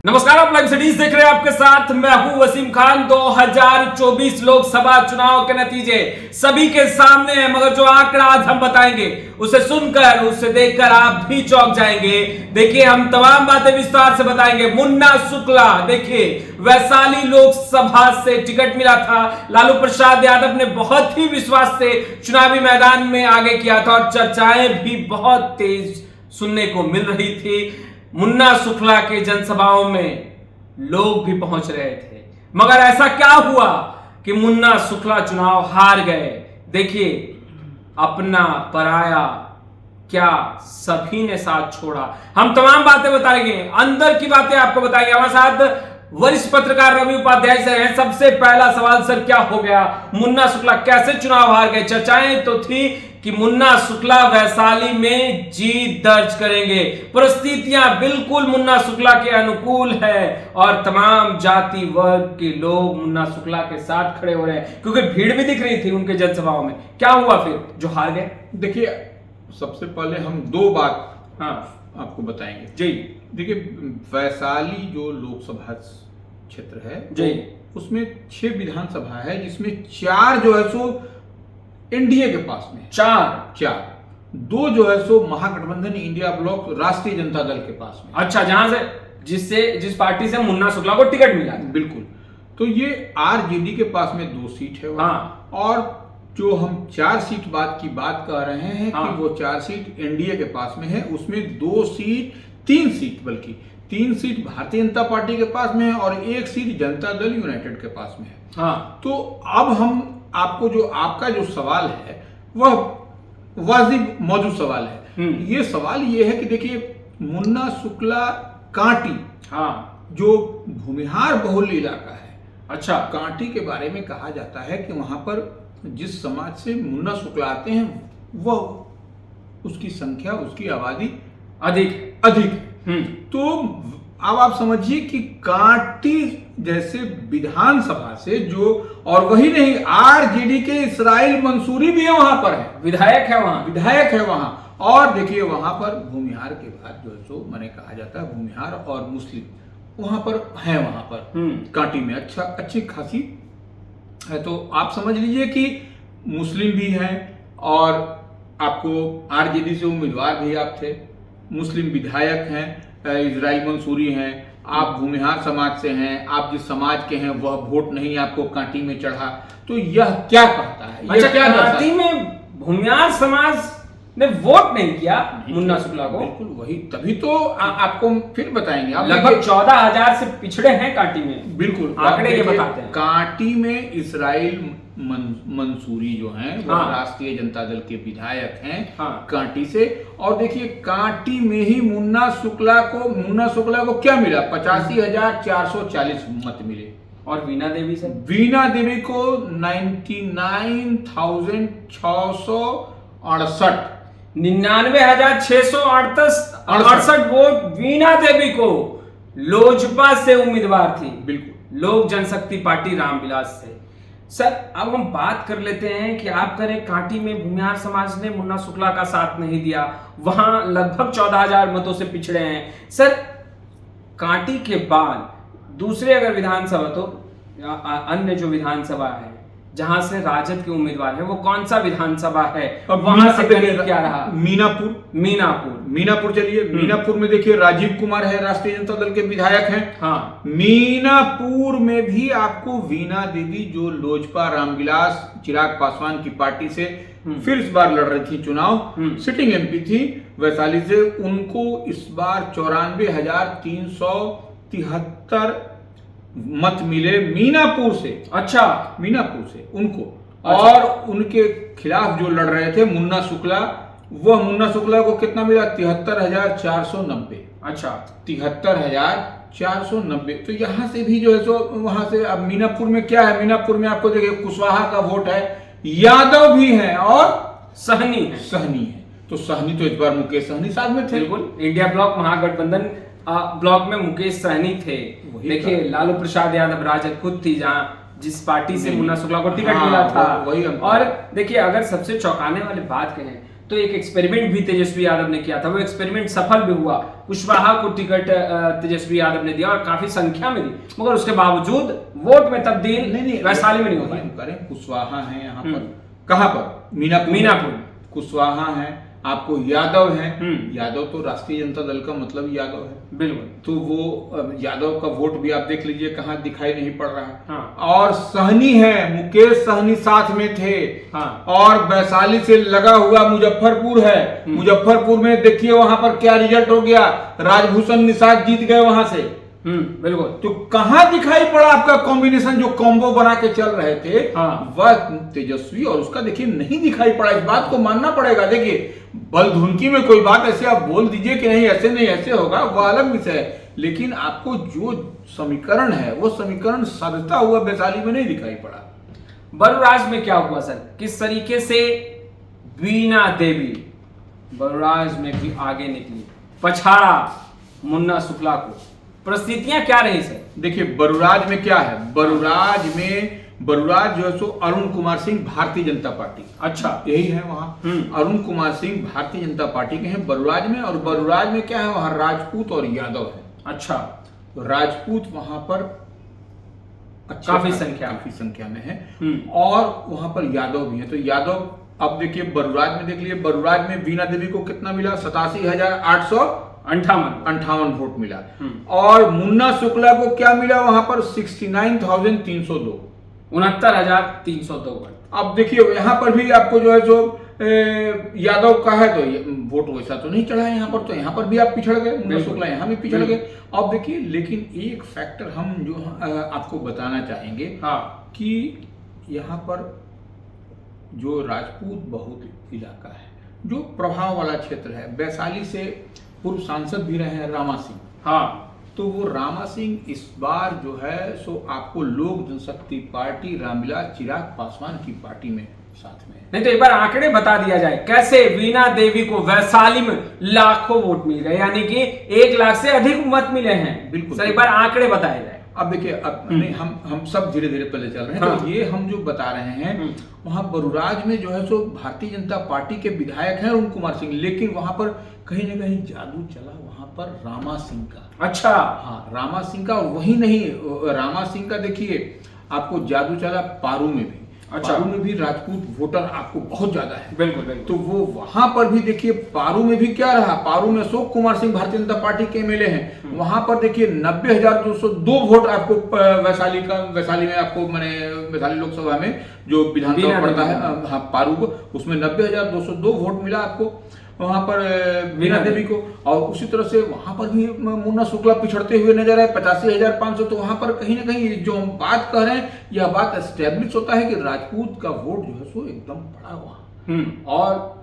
नमस्कार, आप live cities देख रहे हैं। आपके साथ मैं हूं वसीम खान। 2024 लोकसभा चुनाव के नतीजे सभी के सामने हैं, मगर जो आंकड़ा आज हम बताएंगे उसे सुनकर, उसे देखकर आप भी चौंक जाएंगे। देखिए, हम तमाम बातें विस्तार से बताएंगे। मुन्ना शुक्ला, देखिए, वैशाली लोकसभा से टिकट मिला था। लालू प्रसाद यादव ने बहुत ही विश्वास से चुनावी मैदान में आगे किया था और चर्चाएं भी बहुत तेज सुनने को मिल रही थी। मुन्ना शुक्ला के जनसभाओं में लोग भी पहुंच रहे थे, मगर ऐसा क्या हुआ कि मुन्ना शुक्ला चुनाव हार गए? देखिए, अपना पराया क्या सभी ने साथ छोड़ा। हम तमाम बातें बताएंगे, अंदर की बातें आपको बताएंगे। हमारे साथ वरिष्ठ पत्रकार रवि उपाध्याय सर हैं। सबसे पहला सवाल, सर, क्या हो गया? मुन्ना शुक्ला कैसे चुनाव हार गए? चर्चाएं तो थी कि मुन्ना शुक्ला वैशाली में जीत दर्ज करेंगे। परिस्थितियां बिल्कुल मुन्ना शुक्ला के अनुकूल है और तमाम जाति वर्ग के लोग मुन्ना शुक्ला के साथ खड़े हो रहे हैं, क्योंकि भीड़ भी दिख रही थी उनके जनसभाओं में। क्या हुआ फिर जो हार गए? देखिए, सबसे पहले हम दो बात आपको बताएंगे जी। देखिए, वैशाली जो लोकसभा क्षेत्र है जी, उसमें 6 विधानसभा है, जिसमें 4 जो है सो एनडीए के पास में, चार 2 जो है सो महागठबंधन इंडिया ब्लॉक राष्ट्रीय जनता दल के पास में। अच्छा, जहां से जिस पार्टी से मुन्ना शुक्ला को टिकट मिला। बिल्कुल। तो ये आरजेडी के पास में 2 सीट है और जो हम 4 सीट की बात कर रहे हैं कि वो 4 सीट एनडीए के पास में है, उसमें 3 सीट भारतीय जनता पार्टी के पास में है और 1 सीट जनता दल यूनाइटेड के पास में है। तो अब हम आपको आपका जो सवाल है वह वाजिब मौजूद सवाल है। ये सवाल ये है कि देखिए, मुन्ना शुक्ला कांटी, जो भूमिहार बहुल इलाका है, अच्छा, कांटी के बारे में कहा जाता है कि वहां पर जिस समाज से मुन्ना शुक्ला आते हैं वह उसकी संख्या, उसकी आबादी अधिक। तो अब आप समझिए कि कांटी जैसे विधानसभा से और वही नहीं, आरजेडी के इस्राइल मंसूरी भी है वहां पर, है विधायक है वहां। और देखिए, वहां पर भूमिहार के बाद जो है सो मैंने कहा जाता है, भूमिहार और मुस्लिम वहां पर है, वहां पर कांटी में अच्छी खासी है। तो आप समझ लीजिए कि मुस्लिम भी हैं और आपको आरजेडी से उम्मीदवार भी आप थे, मुस्लिम विधायक हैं, इजराइल मंसूरी हैं, आप भूमिहार समाज से हैं, आप जिस समाज के हैं वह वोट नहीं आपको कांटी में चढ़ा। तो यह क्या कहता है? अच्छा, क्या कांटी में भूमिहार समाज ने वोट नहीं किया मुन्ना शुक्ला को? बिल्कुल वही, तभी तो आपको फिर बताएंगे। आप लगभग 14,000 से पिछड़े हैं कांटी में। बिल्कुल, आंकड़े ये बताते हैं। कांटी में इस्राइल मंसूरी जो हैं वो राष्ट्रीय जनता दल के विधायक हैं कांटी से। और देखिए, कांटी में ही मुन्ना शुक्ला को क्या मिला? 85,440 मत मिले। और वीणा देवी को 99,668 वोट वीणा देवी को लोजपा से उम्मीदवार थी। बिल्कुल, लोक जनशक्ति पार्टी रामविलास से। सर, अब हम बात कर लेते हैं कि आप करें, कांटी में भूमिहार समाज ने मुन्ना शुक्ला का साथ नहीं दिया, वहां लगभग 14,000 मतों से पिछड़े हैं। सर, कांटी के बाद दूसरे अगर विधानसभा, तो अन्य जो विधानसभा है जहां से राजद के उम्मीदवार हैं, वो कौन सा विधानसभा है? और वहां से करीब क्या रहा? मीनापुर चलिए। मीनापुर में देखिए, राजीव कुमार है, राष्ट्रीय जनता दल के विधायक हैं। मीनापुर में भी आपको वीणा देवी, जो लोजपा रामविलास चिराग पासवान की पार्टी से फिर इस बार लड़ रही थी चुनाव, सिटिंग एमपी थी वैशाली से, उनको इस बार 94,373 मत मिले मीनापुर से। अच्छा, मीनापुर से उनको। और उनके खिलाफ जो लड़ रहे थे मुन्ना शुक्ला को कितना मिला? 73,490। अच्छा, 73,490। तो यहां से भी जो है सो वहां से, अब मीनापुर में क्या है? मीनापुर में आपको देखिए, कुशवाहा का वोट है, यादव भी है और सहनी है। तो सहनी तो इस बार मुकेश सहनी साथ में थे। बिल्कुल, इंडिया ब्लॉक महागठबंधन ब्लॉक में मुकेश सहनी थे। देखिए, लालू प्रसाद यादव राजद खुद थी, जिस पार्टी से मुन्ना शुक्ला को टिकट मिला था। वही। और देखिए, अगर सबसे चौंकाने वाली बात कहें तो एक एक्सपेरिमेंट भी तेजस्वी यादव ने किया था, वो एक्सपेरिमेंट सफल भी हुआ। कुशवाहा को टिकट तेजस्वी यादव ने दिया और काफी संख्या में दी, मगर उसके बावजूद वोट में तब्दील नहीं वैशाली में नहीं हो पाया। कुशवाहा है यहाँ पर, कहाँ पर? मीनापुर कुशवाहा है, आपको यादव है। यादव तो राष्ट्रीय जनता दल का मतलब यादव है, बिल्कुल। तो वो यादव का वोट भी आप देख लीजिए कहाँ दिखाई नहीं पड़ रहा है। हाँ। और सहनी है, मुकेश सहनी साथ में थे। हाँ। और वैशाली से लगा हुआ मुजफ्फरपुर है, मुजफ्फरपुर में देखिए वहां पर क्या रिजल्ट हो गया, राजभूषण निषाद जीत गए वहां से। बिल्कुल। तो कहां दिखाई पड़ा आपका कॉम्बिनेशन, जो कॉम्बो बना के चल रहे थे? हाँ। वह तेजस्वी और उसका देखिए नहीं दिखाई पड़ा। इस बात को मानना पड़ेगा। देखिए बल धुनकी में कोई बात ऐसे आप बोल दीजिए कि नहीं ऐसे नहीं ऐसे होगा, वह अलग विषय है, लेकिन आपको जो समीकरण है वो समीकरण सधता हुआ वैशाली में नहीं दिखाई पड़ा। बरुराज में क्या हुआ सर, किस तरीके से वीणा देवी बरुराज में भी आगे निकली, पछाड़ा मुन्ना शुक्ला को, परिस्थितियां क्या रही सर? देखिए बरुराज में क्या है, बरुराज जो है सो अरुण कुमार सिंह भारतीय जनता पार्टी, अच्छा यही है वहाँ। अरुण कुमार सिंह भारतीय जनता पार्टी के हैं बरुराज में। और बरुराज में क्या है, वहाँ राजपूत और यादव है। अच्छा, तो राजपूत वहां पर काफी संख्या में है, और वहां पर यादव भी है। तो यादव अब देखिए बरुराज में देख लिए, बरुराज में वीणा देवी को कितना मिला, 87,858 वोट मिला। और मुन्ना शुक्ला को क्या मिला वहां पर, 69,302, 69,302 वोट। अब देखिए यहाँ पर भी आपको जो है जो यादव का है तो वोट वैसा तो नहीं चढ़ा है यहाँ पर, तो यहाँ पर भी आप पिछड़ गए, मुन्ना शुक्ला यहाँ भी पिछड़ गए। अब देखिए लेकिन एक फैक्टर हम जो आपको बताना चाहेंगे, हाँ, कि यहाँ पर जो राजपूत बहुल इलाका है, जो प्रभाव वाला क्षेत्र है, वैशाली से पूर्व सांसद भी रहे हैं रामा सिंह, हाँ, तो वो रामा सिंह इस बार जो है सो आपको लोक जनशक्ति पार्टी रामविलास चिराग पासवान की पार्टी में साथ में। नहीं तो एक बार आंकड़े बता दिया जाए, कैसे वीणा देवी को वैशाली में लाखों वोट मिल गए, यानी कि 1 लाख से अधिक मत मिले हैं। बिल्कुल सर एक बार आंकड़े बताए जाए। अब देखिए अब नहीं, हम सब धीरे धीरे पहले चल रहे हैं। हाँ। तो ये हम जो बता रहे हैं वहां बरुराज में जो है सो भारतीय जनता पार्टी के विधायक हैं अरुण कुमार सिंह, लेकिन वहां पर कहीं ना कहीं जादू चला वहां पर रामा सिंह का। अच्छा, हाँ, रामा सिंह का। और वही नहीं, रामा सिंह का देखिए आपको जादू चला पारू में भी। अच्छा, पारू में भी राजपूत वोटर आपको बहुत ज्यादा है। बिल्कुल बिल्कुल। तो वो वहां पर भी देखिए पारू में भी क्या रहा, पारू में अशोक कुमार सिंह भारतीय जनता पार्टी के एमएलए हैं, वहां पर देखिए 90,202 वोट आपको वैशाली में आपको मैंने वैशाली लोकसभा में जो विधानसभा पड़ता है, हाँ, पारू को, उसमें 90,202 वोट मिला आपको वहां पर वीणा देवी को। और उसी तरह से वहां पर भी मुन्ना शुक्ला पिछड़ते हुए नजर आए, 85,500। तो वहां पर कहीं ना कहीं जो हम बात कह रहे हैं यह बात एस्टेब्लिश होता है कि राजपूत का वोट जो है सो एकदम पड़ा वहां। और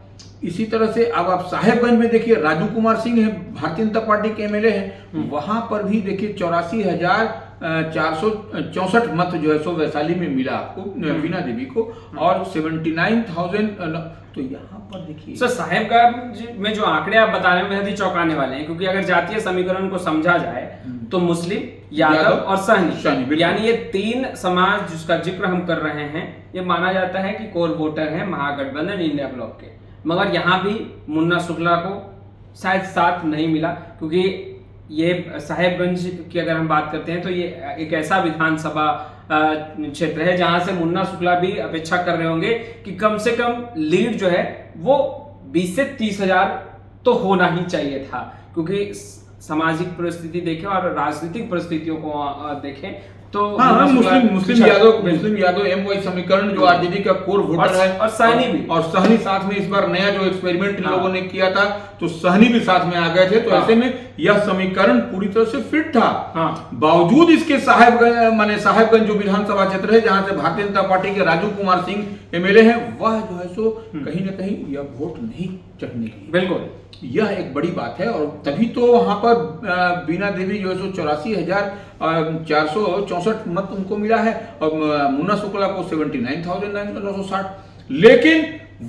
इसी तरह से अब आप साहेबगंज में देखिए राजू कुमार सिंह है भारतीय जनता पार्टी के एमएलए हैं, वहां पर भी देखिए 84,464 मत जो है सो वैशाली में मिला आपको वीणा देवी को, और 79,000। तो यहाँ पर देखिए सर साहेबगंज में जो आंकड़े आप बता रहे हैं बेहद ही चौंकाने वाले हैं, क्योंकि अगर जातीय समीकरण को समझा जाए तो मुस्लिम, यादव और सहनी, यानी ये 3 समाज जिसका जिक्र हम कर रहे हैं, ये माना जाता है कि कोर वोटर है महागठबंधन इंडिया ब्लॉक के। मगर यहाँ भी मुन्ना शुक्ला को शायद साथ नहीं मिला, क्योंकि ये साहेबगंज की अगर हम बात करते हैं तो ये एक ऐसा विधानसभा क्षेत्र है जहां से मुन्ना शुक्ला भी अपेक्षा कर रहे होंगे कि कम से कम लीड जो है वो 20 से 30 हजार तो होना ही चाहिए था, क्योंकि सामाजिक परिस्थिति देखें और राजनीतिक परिस्थितियों को देखें तो मुस्लिम यादव एमवाई समीकरण जो आरजेडी का कोर वोटर है, और सहनी भी, और सहनी साथ में इस बार नया जो एक्सपेरिमेंट इन लोगों ने किया था तो सहनी भी साथ में आ गए थे। तो ऐसे में यह समीकरण पूरी तरह से फिट था। बावजूद इसके साहेबगंज जो विधानसभा क्षेत्र है जहां से भारतीय जनता पार्टी के राजू कुमार सिंह एमएलए हैं, वह जो है सो कहीं ना कहीं यह वोट नहीं चढ़ने की, बिल्कुल यह एक बड़ी बात है। और तभी तो वहां पर वीणा देवी जो है सो 84,464 मत उनको मिला है, और मुन्ना शुक्ला को 79,960। लेकिन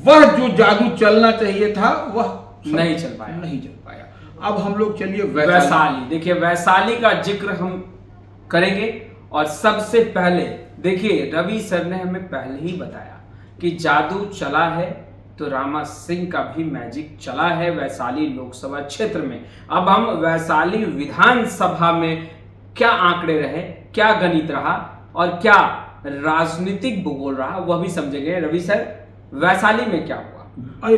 वह जो जादू चलना चाहिए था वह नहीं चल पाया। अब हम लोग चलिए वैशाली। देखिए वैशाली का जिक्र हम करेंगे, और सबसे पहले देखिए रवि सर ने हमें पहले ही बताया कि जादू चला है तो रामा सिंह का भी मैजिक चला है वैशाली लोकसभा क्षेत्र में। अब हम वैशाली विधानसभा में क्या आंकड़े रहे, क्या गणित रहा और क्या राजनीतिक भूगोल रहा वह भी समझेंगे। रवि सर, वैशाली में क्या हुआ? अरे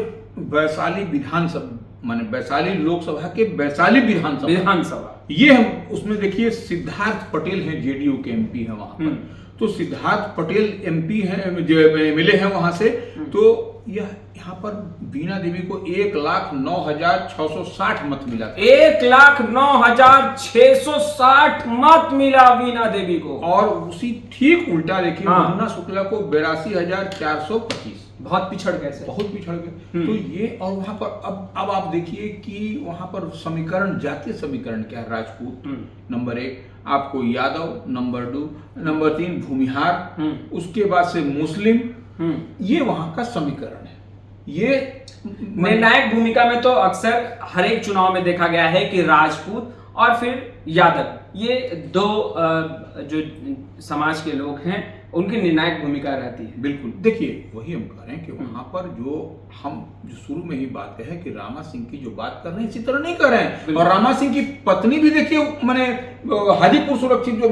वैशाली विधानसभा माने वैशाली लोकसभा के वैशाली विधानसभा ये हम उसमें देखिए सिद्धार्थ पटेल हैं, जेडीयू के एमपी हैं वहां पर। तो सिद्धार्थ पटेल एमपी हैं जो मिले हैं वहां से। तो यह यहाँ पर वीणा देवी को 1,09,660 मत मिला। 1,09,660 मत मिला वीणा देवी को। और उसी ठीक उल्टा देखिए मुन्ना शुक्ला को 82,425। बहुत पिछड़ गए से, बहुत पिछड़ गए। तो ये और वहां पर अब आप देखिए कि वहां पर समीकरण, जातीय समीकरण क्या है? राजपूत नंबर 1, आपको यादव नंबर 2, नंबर 3 भूमिहार, उसके बाद से मुस्लिम। ये वहां का समीकरण है। ये निर्णायक भूमिका में तो अक्सर हर एक चुनाव में देखा गया है कि राजपूत और फिर यादव, ये दो जो समाज के लोग हैं उनकी निर्णायक भूमिका रहती है। बिल्कुल, देखिए वही हम कह रहे हैं कि वहां पर जो शुरू में ही बात है कि रामा सिंह की जो बात कर रहे हैं इसी तरह नहीं कर रहे हैं। और रामा सिंह की पत्नी भी देखिए मैंने हाजीपुर सुरक्षित जो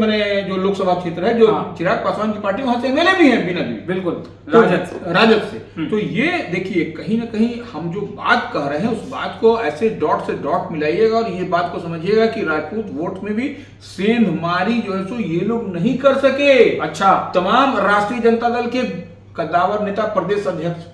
लोकसभा क्षेत्र है, जो चिराग पासवान की पार्टी, वहां से एमएलए भी है वीणा देवी। बिल्कुल, राजद से। तो ये देखिए कहीं ना कहीं हम जो बात कह रहे हैं उस बात को ऐसे डॉट से डॉट मिलाइएगा और ये बात को समझिएगा कि राजपूत वोट में भी सेंधमारी जो है सो ये लोग नहीं कर सके। अच्छा, तमाम राष्ट्रीय जनता दल के कद्दावर नेता, प्रदेश अध्यक्ष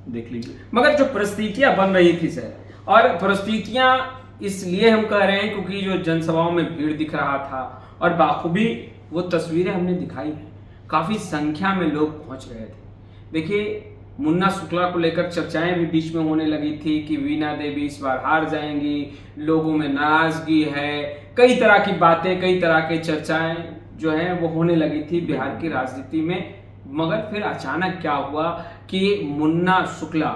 देख लीजिए। मगर जो परिस्थितियां बन रही थी सर, और परिस्थितियां इसलिए हम कह रहे हैं क्योंकि जो जनसभाओं में भीड़ दिख रहा था और बाखूबी वो तस्वीरें हमने दिखाई है, काफी संख्या में लोग पहुंच रहे थे। देखिए मुन्ना शुक्ला को लेकर चर्चाएं भी बीच में होने लगी थी कि वीणा देवी इस बार हार जाएंगी, लोगों में नाराजगी है, कई तरह की बातें, कई तरह के चर्चाएं जो है वो होने लगी थी बिहार की राजनीति में। मगर फिर अचानक क्या हुआ कि मुन्ना शुक्ला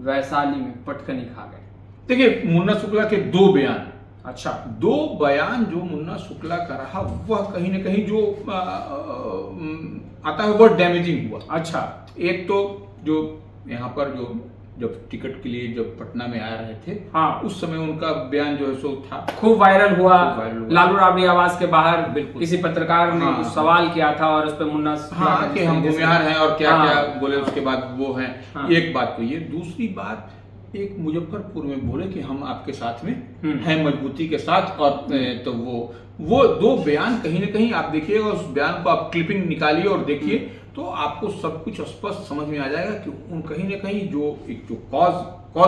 वैशाली में पटकनी खा गए। देखिए मुन्ना शुक्ला के 2 बयान, अच्छा 2 बयान जो मुन्ना शुक्ला का रहा वह कहीं ना कहीं जो आता है वह डैमेजिंग हुआ। अच्छा, एक तो जो यहाँ पर जब टिकट के लिए जब पटना में आ रहे थे, हाँ, उस समय उनका बयान जो है सो था, खूब वायरल हुआ। लालू राबड़ी आवास के बाहर बिल्कुल किसी पत्रकार ने कुछ सवाल किया था और उस पर मुन्ना कि हम भूमिहार हैं और क्या क्या बोले। उसके बाद वो हैं, एक बात तो ये। दूसरी बात, एक मुजफ्फरपुर में बोले कि हम आपके साथ में हैं मजबूती के साथ। और तो वो 2 बयान कहीं ना कहीं आप देखिएगा, उस बयान को आप क्लिपिंग निकालिए और देखिए तो आपको सब कुछ स्पष्ट समझ में आ जाएगा कि उन कहीं ना कहीं जो कॉज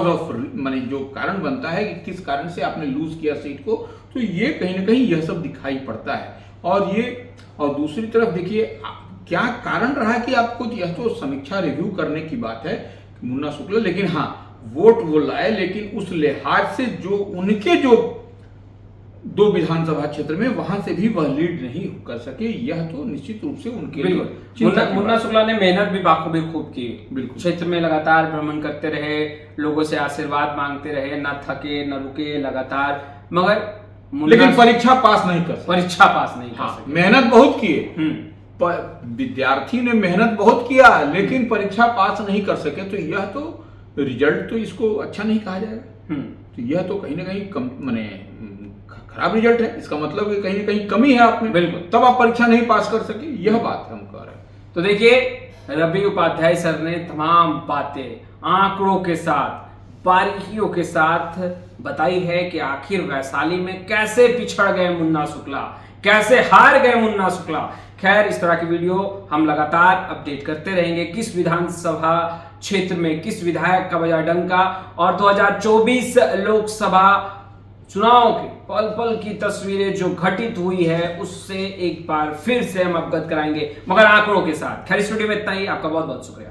ऑफ माने जो कारण बनता है कि किस कारण से आपने लूज किया सीट को, तो ये कहीं ना कहीं यह सब दिखाई पड़ता है। और दूसरी तरफ देखिए क्या कारण रहा कि आपको, यह तो समीक्षा रिव्यू करने की बात है मुन्ना शुक्ला, लेकिन हाँ वोट वो लाए, लेकिन उस लिहाज से जो उनके जो 2 विधानसभा क्षेत्र में वहां से भी वह लीड नहीं कर सके, यह तो निश्चित रूप से उनके लिए मुन्ना शुक्ला ने मेहनत भी बाखूबी खूब की। बिल्कुल, क्षेत्र में लगातार भ्रमण करते रहे, लोगों से आशीर्वाद मांगते रहे, न थके न रुके लगातार। मगर लेकिन परीक्षा पास नहीं कर सके। मेहनत बहुत किए, विद्यार्थी ने मेहनत बहुत किया, लेकिन परीक्षा पास नहीं कर सके, तो यह तो रिजल्ट तो इसको अच्छा नहीं कहा जाएगा। तो यह तो कहीं ना कहीं खराब रिजल्ट है। इसका मतलब कि कहीं ना कहीं कमी है आप में, बिल्कुल, तब आप परीक्षा नहीं पास कर सके, यह बात हम कह रहे हैं। तो देखिए रवि उपाध्याय सर ने तमाम बातें आंकड़ों के साथ, बारीकियों के साथ बताई है कि आखिर वैशाली में कैसे पिछड़ गए मुन्ना शुक्ला, कैसे हार गए मुन्ना शुक्ला। खैर, इस तरह की वीडियो हम लगातार अपडेट करते रहेंगे, किस विधानसभा क्षेत्र में किस विधायक का बजा डंका, और 2024 लोकसभा चुनाव के पल पल की तस्वीरें जो घटित हुई है उससे एक बार फिर से हम अवगत कराएंगे, मगर आंकड़ों के साथ। खैर, इस वीडियो में इतना ही। आपका बहुत बहुत शुक्रिया।